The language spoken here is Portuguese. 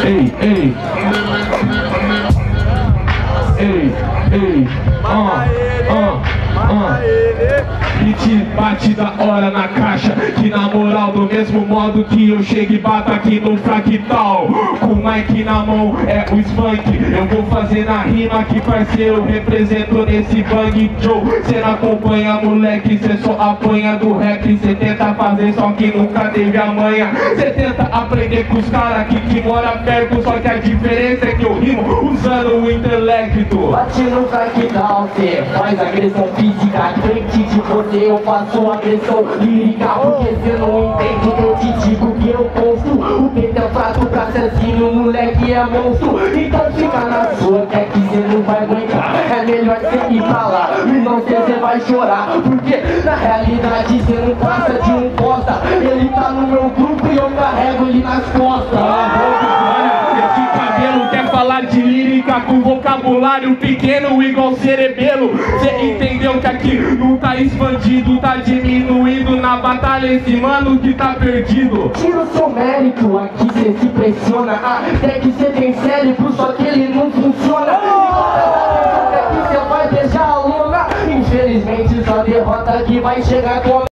Ei, ei. Ei, ei. Beat bate da hora na caixa, que na moral, do mesmo modo que eu chego e bato aqui no fractal, com o mic na mão é o Spank. Eu vou fazer na rima que parceiro represento nesse bang Joe. Cê não acompanha moleque, cê só apanha do rap. Cê tenta fazer só que nunca teve a manha. Cê tenta aprender com os caras que mora perto, só que a diferença é que eu rimo usando o intelecto. Bate no fractal, cê faz agressão física, frente de você eu faço agressão lírica, porque cê não entende que eu te digo que eu posto. O peito é fraco pra assassino, o moleque é monstro. Então fica na sua, que aqui cê não vai aguentar. É melhor cê ir pra lá, e não cê vai chorar, porque na realidade cê não passa de um bosta. Ele tá no meu grupo e eu carrego ele nas costas. Esse cabelo quer falar de lírica com vocabulário pequeno igual cerebelo. Cê entendeu que aqui não tá expandido, tá diminuindo na batalha esse mano que tá perdido. Tira o seu mérito, aqui cê se pressiona. Até que cê tem cérebro, só que ele não funciona. Até que cê vai beijar a luna. Infelizmente só derrota que vai chegar com